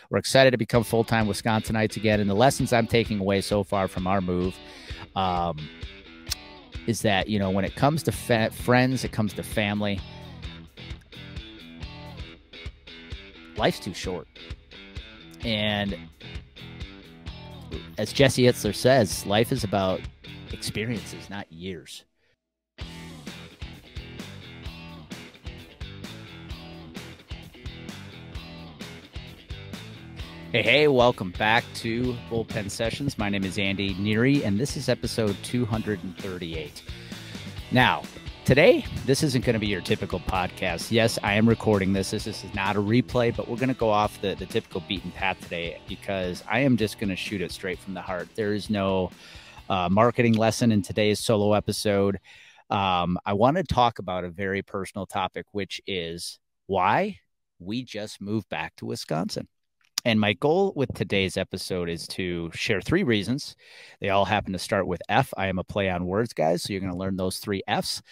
We're excited to become full-time Wisconsinites again. And the lessons I'm taking away so far from our move is that, when it comes to friends, it comes to family, life's too short. And as Jesse Itzler says, life is about experiences, not years. Hey, welcome back to Bullpen Sessions. My name is Andy Neary, and this is episode 238. Now, today, this isn't going to be your typical podcast. Yes, I am recording this. This is not a replay, but we're going to go off the typical beaten path today because I am just going to shoot it straight from the heart. There is no marketing lesson in today's solo episode. I want to talk about a very personal topic, which is why we just moved back to Wisconsin. And my goal with today's episode is to share 3 reasons. They all happen to start with F. I am a play on words, guys, so you're going to learn those 3 Fs.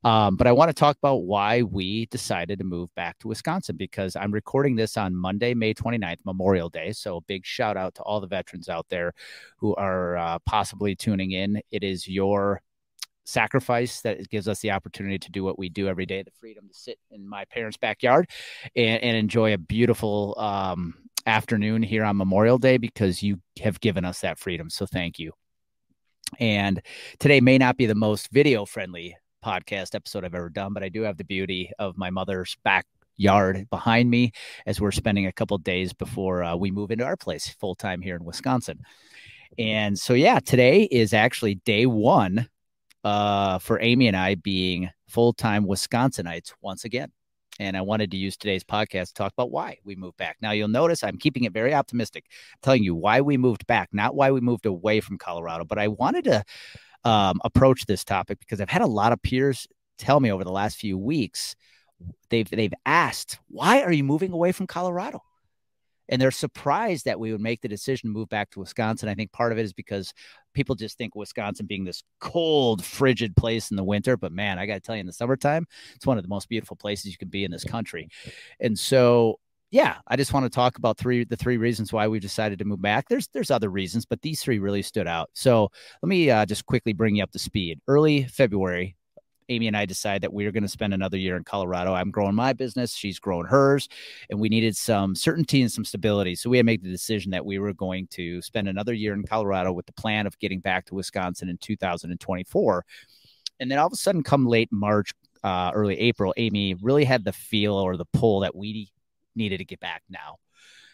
But I want to talk about why we decided to move back to Wisconsin, because I'm recording this on Monday, May 29th, Memorial Day. So a big shout out to all the veterans out there who are possibly tuning in. It is your sacrifice that gives us the opportunity to do what we do every day, the freedom to sit in my parents' backyard and enjoy a beautiful afternoon here on Memorial Day, because you have given us that freedom. So thank you. And today may not be the most video friendly podcast episode I've ever done, but I do have the beauty of my mother's backyard behind me as we're spending a couple of days before we move into our place full time here in Wisconsin. And so, yeah, today is actually day 1 for Amy and I being full-time Wisconsinites once again. And I wanted to use today's podcast to talk about why we moved back. Now, you'll notice I'm keeping it very optimistic, I'm telling you why we moved back, not why we moved away from Colorado. But I wanted to approach this topic because I've had a lot of peers tell me over the last few weeks, they've asked, why are you moving away from Colorado? And they're surprised that we would make the decision to move back to Wisconsin. I think part of it is because people just think Wisconsin being this cold, frigid place in the winter. But man, I got to tell you, in the summertime, it's one of the most beautiful places you can be in this country. And so, yeah, I just want to talk about the 3 reasons why we decided to move back. There's other reasons, but these 3 really stood out. So let me just quickly bring you up to speed. Early February, Amy and I decided that we were going to spend another year in Colorado. I'm growing my business. She's growing hers. And we needed some certainty and some stability. So we had made the decision that we were going to spend another year in Colorado with the plan of getting back to Wisconsin in 2024. And then all of a sudden, come late March, early April, Amy really had the feel or the pull that we needed to get back now.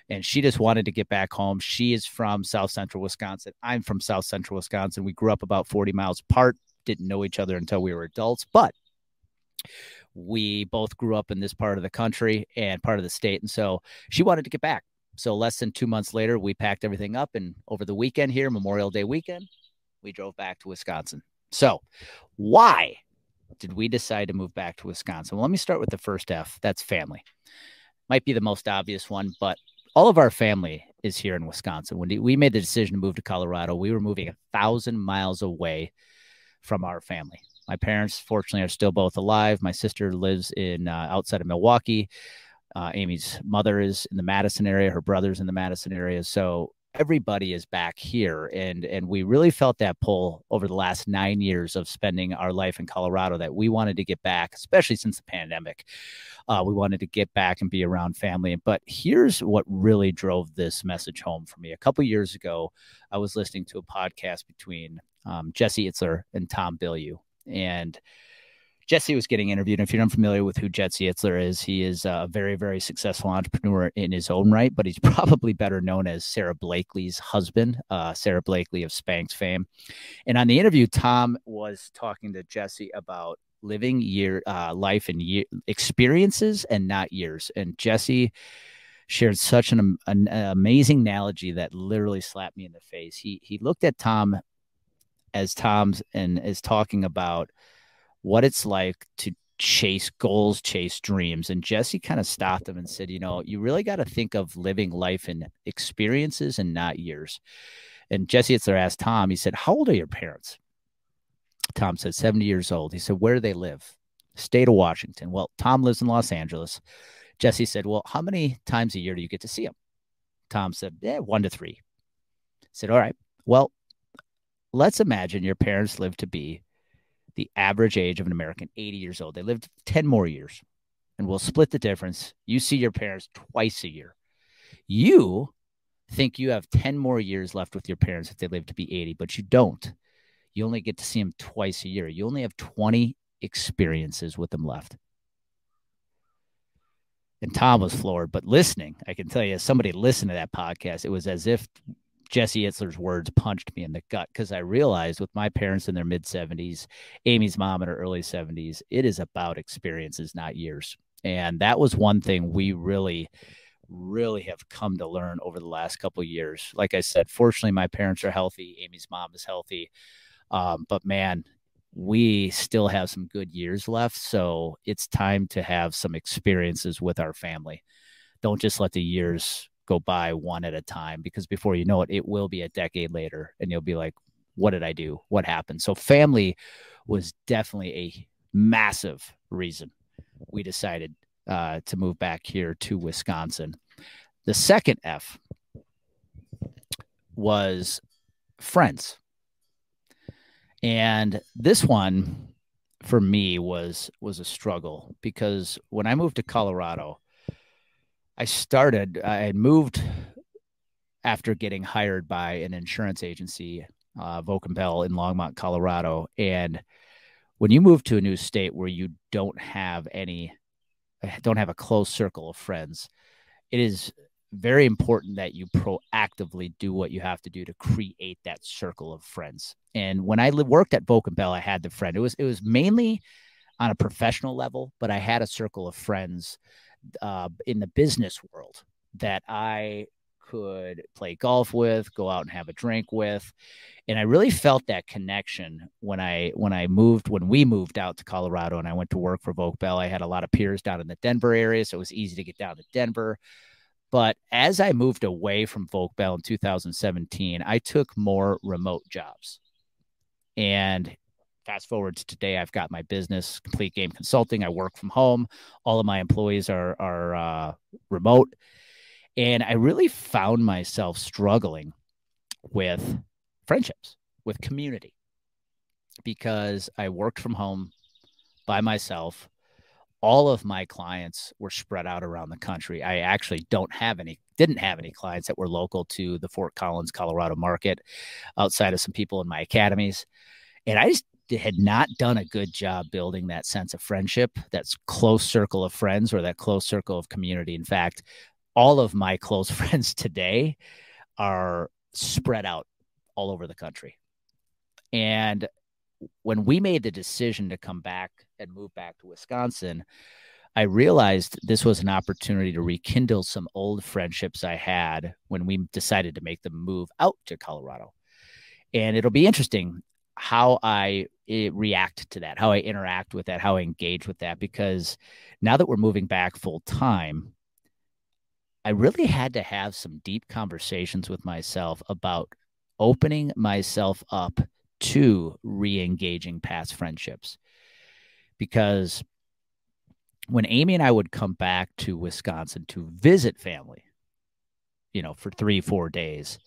And she just wanted to get back home. She is from South Central Wisconsin. I'm from South Central Wisconsin. We grew up about 40 miles apart. Didn't know each other until we were adults, but we both grew up in this part of the country and part of the state. And so she wanted to get back. So less than 2 months later, we packed everything up. And over the weekend here, Memorial Day weekend, we drove back to Wisconsin. So why did we decide to move back to Wisconsin? Well, let me start with the first F. That's family. Might be the most obvious one, but all of our family is here in Wisconsin. When we made the decision to move to Colorado, we were moving 1,000 miles away from our family. My parents, fortunately, are still both alive. My sister lives in outside of Milwaukee. Amy's mother is in the Madison area. Her brother's in the Madison area. So everybody is back here. And we really felt that pull over the last 9 years of spending our life in Colorado that we wanted to get back, especially since the pandemic. We wanted to get back and be around family. But here's what really drove this message home for me. A couple years ago, I was listening to a podcast between Jesse Itzler and Tom Bilyeu. And Jesse was getting interviewed. And if you're unfamiliar with who Jesse Itzler is, he is a very, very successful entrepreneur in his own right, but he's probably better known as Sarah Blakely's husband, Sarah Blakely of Spanx fame. And on the interview, Tom was talking to Jesse about living life in experiences and not years. And Jesse shared such an amazing analogy that literally slapped me in the face. He looked at Tom as Tom's and is talking about what it's like to chase goals, chase dreams. And Jesse kind of stopped him and said, you really got to think of living life in experiences and not years. And Jesse Itzler asked Tom, he said, how old are your parents? Tom said, 70 years old. He said, where do they live? State of Washington. Well, Tom lives in Los Angeles. Jesse said, well, how many times a year do you get to see him? Tom said, 1 to 3. I said, all right, well, let's imagine your parents lived to be the average age of an American, 80 years old. They lived 10 more years, and we'll split the difference. You see your parents twice a year. You think you have 10 more years left with your parents if they live to be 80, but you don't. You only get to see them twice a year. You only have 20 experiences with them left. And Tom was floored, but listening, I can tell you, as somebody listened to that podcast, it was as if Jesse Itzler's words punched me in the gut, because I realized with my parents in their mid-70s, Amy's mom in her early 70s, it is about experiences, not years. And that was one thing we really have come to learn over the last couple of years. Like I said, fortunately, my parents are healthy. Amy's mom is healthy. But man, we still have some good years left. So it's time to have some experiences with our family. Don't just let the years go by one at a time, because before you know it, it will be a decade later and you'll be like, what did I do? What happened? So family was definitely a massive reason we decided to move back here to Wisconsin. The second F was friends. And this one for me was a struggle, because when I moved to Colorado, I had moved after getting hired by an insurance agency, Vocambell in Longmont, Colorado. And when you move to a new state where you don't have a close circle of friends, it is very important that you proactively do what you have to do to create that circle of friends. And when I worked at Vocambell, I had the friend. It was mainly on a professional level, but I had a circle of friends in the business world that I could play golf with, go out and have a drink with. And I really felt that connection when we moved out to Colorado and I went to work for Vocambell. I had a lot of peers down in the Denver area, so it was easy to get down to Denver. But as I moved away from Vocambell in 2017, I took more remote jobs. And fast forward to today, I've got my business, Complete Game Consulting. I work from home. All of my employees are remote. And I really found myself struggling with friendships, with community, because I worked from home by myself. All of my clients were spread out around the country. I actually didn't have any clients that were local to the Fort Collins, Colorado market, outside of some people in my academies. And I just had not done a good job building that sense of friendship, that close circle of friends, or that close circle of community. In fact, all of my close friends today are spread out all over the country. And when we made the decision to come back and move back to Wisconsin, I realized this was an opportunity to rekindle some old friendships I had when we decided to make the move out to Colorado. And it'll be interesting how I react to that, how I interact with that, how I engage with that, because now that we're moving back full time, I really had to have some deep conversations with myself about opening myself up to re-engaging past friendships. Because when Amy and I would come back to Wisconsin to visit family, for 3-4 days,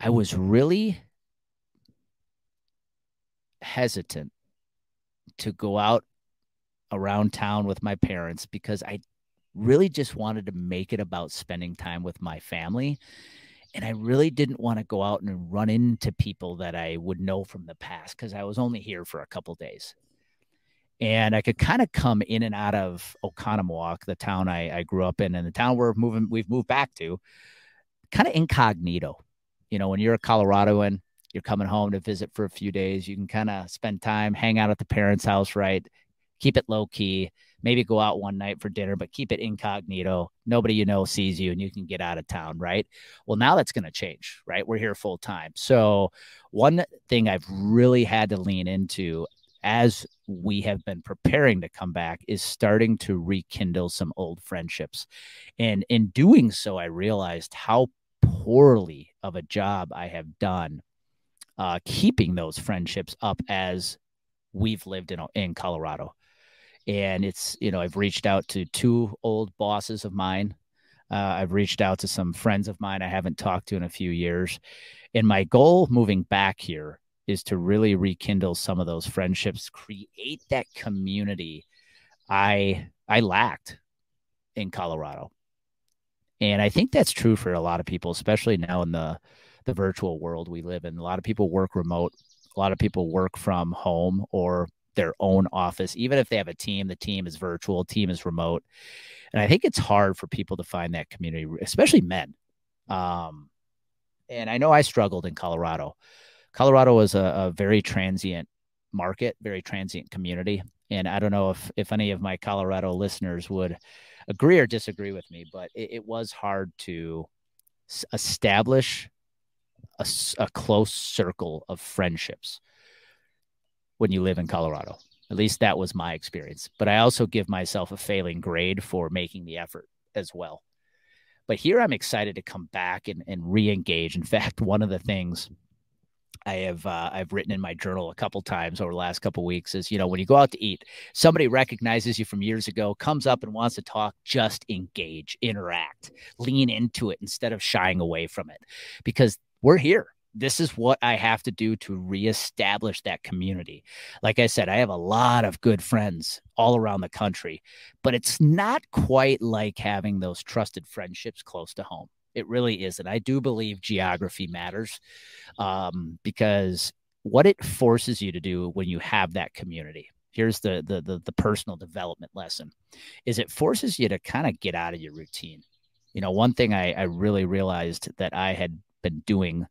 I was really hesitant to go out around town with my parents, because I really just wanted to make it about spending time with my family. And I really didn't want to go out and run into people that I would know from the past, because I was only here for a couple days. And I could kind of come in and out of Oconomowoc, the town I grew up in, and the town we've moved back to, kind of incognito. When you're a Coloradoan, you're coming home to visit for a few days, you can kind of spend time, hang out at the parents' house, right? Keep it low key, maybe go out one night for dinner, but keep it incognito. Nobody sees you, and you can get out of town, right? Well, now that's going to change, right? We're here full time. So one thing I've really had to lean into as we have been preparing to come back is starting to rekindle some old friendships. And in doing so, I realized how poorly of a job I have done keeping those friendships up as we've lived in Colorado. And it's, I've reached out to 2 old bosses of mine I've reached out to some friends of mine I haven't talked to in a few years. And my goal moving back here is to really rekindle some of those friendships, create that community I lacked in Colorado. And I think that's true for a lot of people, especially now in the virtual world we live in. A lot of people work remote. A lot of people work from home or their own office. Even if they have a team, the team is virtual, team is remote. And I think it's hard for people to find that community, especially men. Um, and I know I struggled in Colorado. Colorado was a very transient market, very transient community. And I don't know if any of my Colorado listeners would agree or disagree with me, but it was hard to establish a close circle of friendships when you live in Colorado. At least that was my experience. But I also give myself a failing grade for making the effort as well. But here I'm excited to come back and re-engage. In fact, one of the things I've written in my journal a couple times over the last couple weeks is, when you go out to eat, somebody recognizes you from years ago, comes up and wants to talk, just engage, interact, lean into it instead of shying away from it, because we're here. This is what I have to do to reestablish that community. Like I said, I have a lot of good friends all around the country, but it's not quite like having those trusted friendships close to home. It really isn't. I do believe geography matters, because what it forces you to do when you have that community. Here's the personal development lesson: is it forces you to kind of get out of your routine. One thing I really realized that I had been doing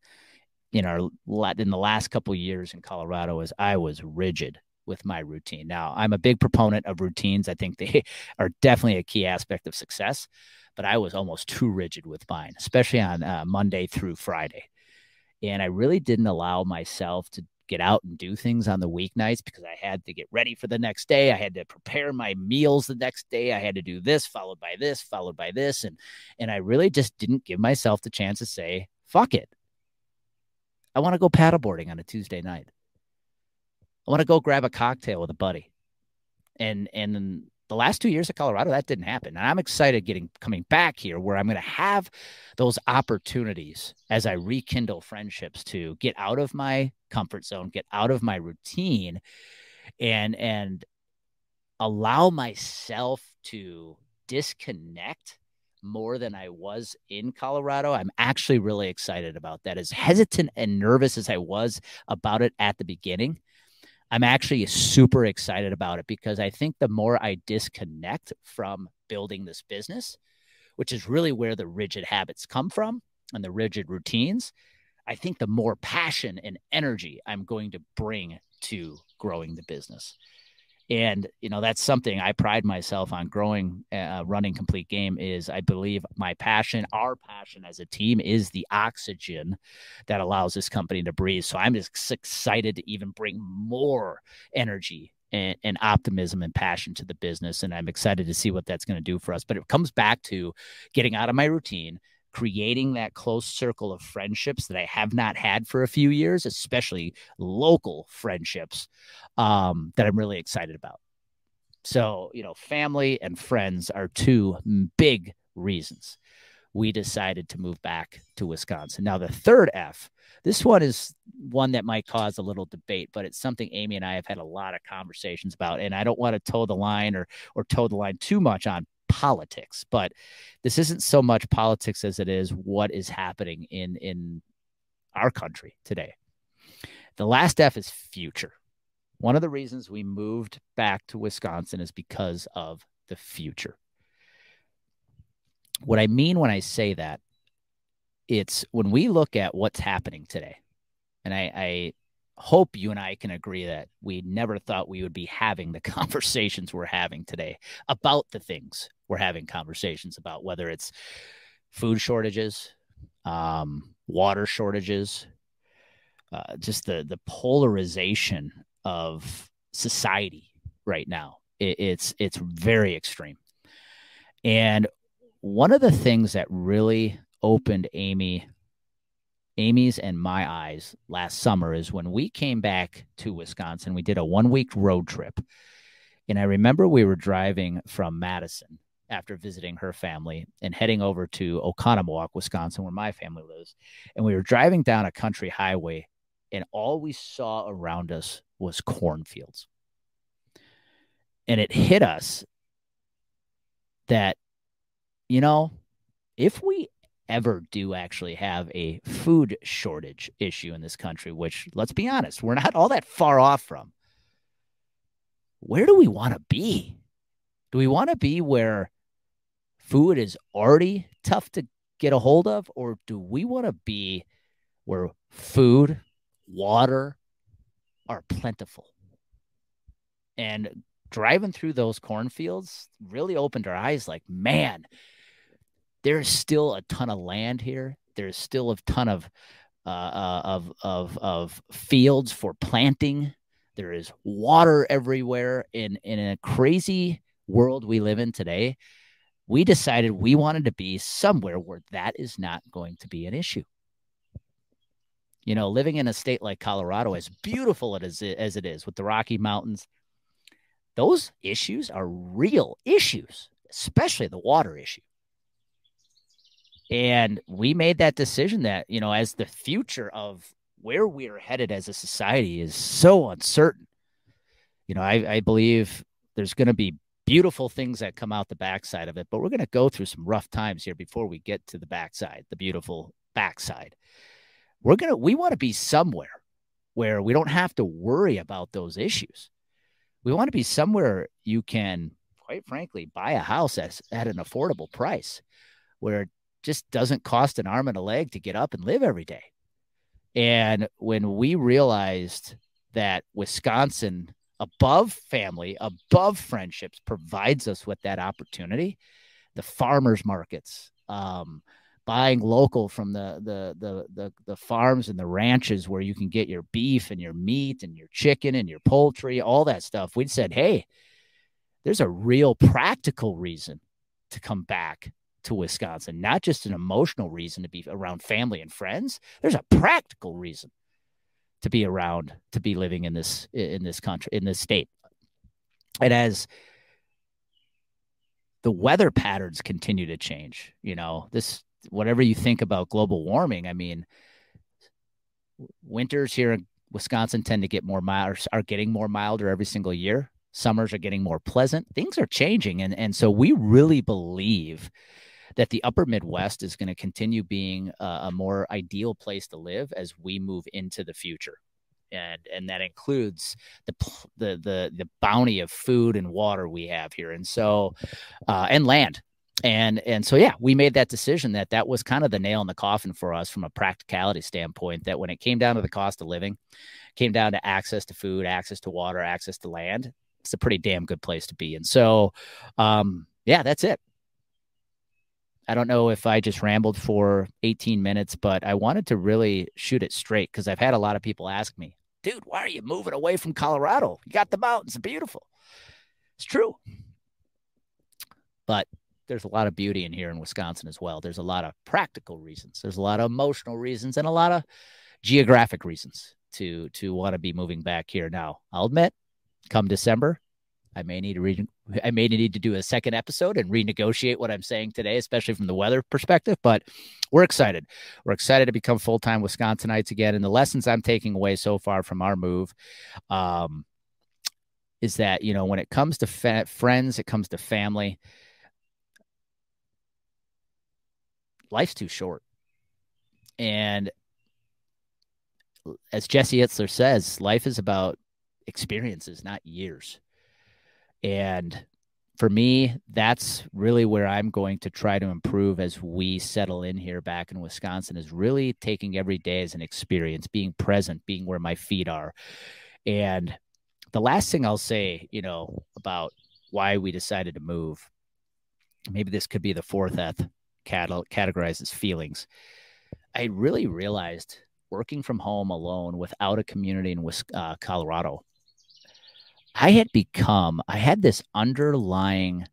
in the last couple of years in Colorado is I was rigid with my routine. Now, I'm a big proponent of routines. I think they are definitely a key aspect of success, but I was almost too rigid with mine, especially on Monday through Friday. And I really didn't allow myself to get out and do things on the weeknights because I had to get ready for the next day. I had to prepare my meals the next day. I had to do this, followed by this, followed by this. And I really just didn't give myself the chance to say, fuck it. I want to go paddleboarding on a Tuesday night. I want to go grab a cocktail with a buddy. And the last 2 years of Colorado, that didn't happen. And I'm excited coming back here where I'm going to have those opportunities as I rekindle friendships to get out of my comfort zone, get out of my routine, and allow myself to disconnect more than I was in Colorado. I'm actually really excited about that. As hesitant and nervous as I was about it at the beginning, I'm actually super excited about it, because I think the more I disconnect from building this business, which is really where the rigid habits come from and the rigid routines, I think the more passion and energy I'm going to bring to growing the business. And, that's something I pride myself on growing, running Complete Game is I believe my passion, our passion as a team is the oxygen that allows this company to breathe. So I'm just excited to even bring more energy and optimism and passion to the business. And I'm excited to see what that's going to do for us. But it comes back to getting out of my routine, creating that close circle of friendships that I have not had for a few years, especially local friendships, that I'm really excited about. So, family and friends are two big reasons we decided to move back to Wisconsin. Now, the third F, this one is one that might cause a little debate, but it's something Amy and I have had a lot of conversations about, and I don't want to toe the line or toe the line too much on politics, but this isn't so much politics as it is what is happening in our country today. The last F is future. One of the reasons we moved back to Wisconsin is because of the future. What I mean when I say that, it's when we look at what's happening today, and I hope you and I can agree that we never thought we would be having the conversations we're having today about the things we're having conversations about, whether it's food shortages, water shortages, just the polarization of society right now. It's very extreme. And one of the things that really opened Amy's and my eyes last summer is when we came back to Wisconsin. We did a 1-week road trip. And I remember we were driving from Madison. after visiting her family and heading over to Oconomowoc, Wisconsin, where my family lives. And we were driving down a country highway, and all we saw around us was cornfields. And it hit us that, you know, if we ever do actually have a food shortage issue in this country, which, let's be honest, we're not all that far off from, where do we want to be? Do we want to be where food is already tough to get a hold of, or do we want to be where food, water are plentiful? And driving through those cornfields really opened our eyes like, man, there's still a ton of land here. There's still a ton of fields for planting. There is water everywhere. In a crazy world we live in today, we decided we wanted to be somewhere where that is not going to be an issue. You know, living in a state like Colorado, as beautiful as it is with the Rocky Mountains, those issues are real issues, especially the water issue. And we made that decision that, you know, as the future of where we are headed as a society is so uncertain, you know, I believe there's going to be beautiful things that come out the backside of it, but we're going to go through some rough times here before we get to the backside, the beautiful backside. We want to be somewhere where we don't have to worry about those issues. We want to be somewhere you can, quite frankly, buy a house at an affordable price, where it just doesn't cost an arm and a leg to get up and live every day. And when we realized that Wisconsin, above family, above friendships, provides us with that opportunity, the farmers markets, buying local from the farms and the ranches where you can get your beef and your meat and your chicken and your poultry, all that stuff, we said, hey, there's a real practical reason to come back to Wisconsin, not just an emotional reason to be around family and friends. There's a practical reason to be around, to be living in this country, in this state. And as the weather patterns continue to change, you know, whatever you think about global warming, I mean, winters here in Wisconsin tend to get more mild, are getting more milder every single year. Summers are getting more pleasant. Things are changing. And so we really believe that the upper Midwest is going to continue being a more ideal place to live as we move into the future. And that includes the bounty of food and water we have here. And so, and land. And so, yeah, we made that decision that was kind of the nail in the coffin for us from a practicality standpoint, that when it came down to the cost of living, came down to access to food, access to water, access to land, it's a pretty damn good place to be. And so, yeah, that's it. I don't know if I just rambled for 18 minutes, but I wanted to really shoot it straight, because I've had a lot of people ask me, dude, why are you moving away from Colorado? You got the mountains, beautiful. It's true. But there's a lot of beauty in here in Wisconsin as well. There's a lot of practical reasons. There's a lot of emotional reasons and a lot of geographic reasons to want to be moving back here. Now, I'll admit, come December, I may need to do a second episode and renegotiate what I'm saying today, especially from the weather perspective. But we're excited. We're excited to become full-time Wisconsinites again. And the lessons I'm taking away so far from our move is that, you know, when it comes to friends, it comes to family, life's too short. And as Jesse Itzler says, life is about experiences, not years. And for me, that's really where I'm going to try to improve as we settle in here back in Wisconsin, is really taking every day as an experience, being present, being where my feet are. And the last thing I'll say, you know, about why we decided to move, maybe this could be the fourth F, categorized as feelings. I really realized working from home alone without a community in Colorado, I had this underlying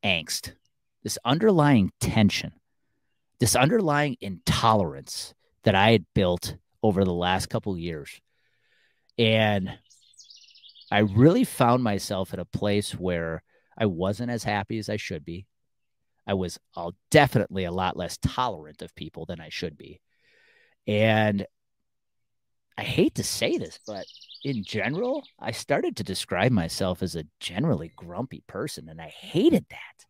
angst, this underlying tension, this underlying intolerance that I had built over the last couple of years. And I really found myself at a place where I wasn't as happy as I should be. I was definitely a lot less tolerant of people than I should be. And I hate to say this, but in general, I started to describe myself as a generally grumpy person, and I hated that.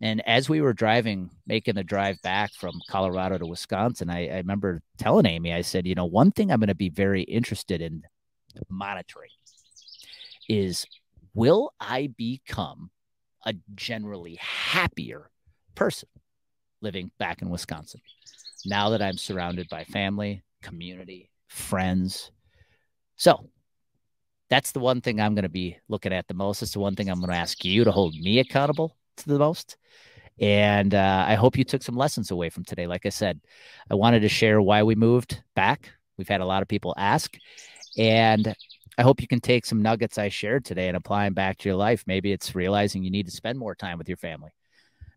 And as we were making the drive back from Colorado to Wisconsin, I remember telling Amy, I said, one thing I'm going to be very interested in monitoring is, will I become a generally happier person living back in Wisconsin now that I'm surrounded by family, community, friends? So that's the one thing I'm going to be looking at the most. It's the one thing I'm going to ask you to hold me accountable to the most. And I hope you took some lessons away from today. Like I said, I wanted to share why we moved back. We've had a lot of people ask, and I hope you can take some nuggets I shared today and apply them back to your life. Maybe it's realizing you need to spend more time with your family.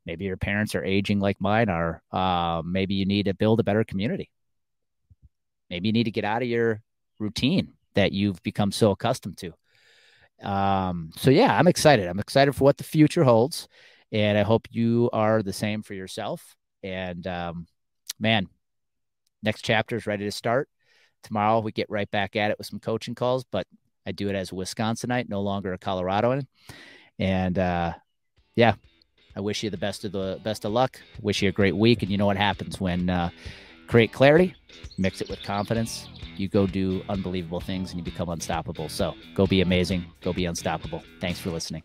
Maybe your parents are aging like mine are. Maybe you need to build a better community. Maybe you need to get out of your routine that you've become so accustomed to. So yeah, I'm excited. I'm excited for what the future holds. And I hope you are the same for yourself. And man, next chapter is ready to start. Tomorrow we get right back at it with some coaching calls, but I do it as a Wisconsinite, no longer a Coloradoan. And yeah, I wish you the best of luck. Wish you a great week. And you know what happens when create clarity, mix it with confidence. You go do unbelievable things and you become unstoppable. So go be amazing. Go be unstoppable. Thanks for listening.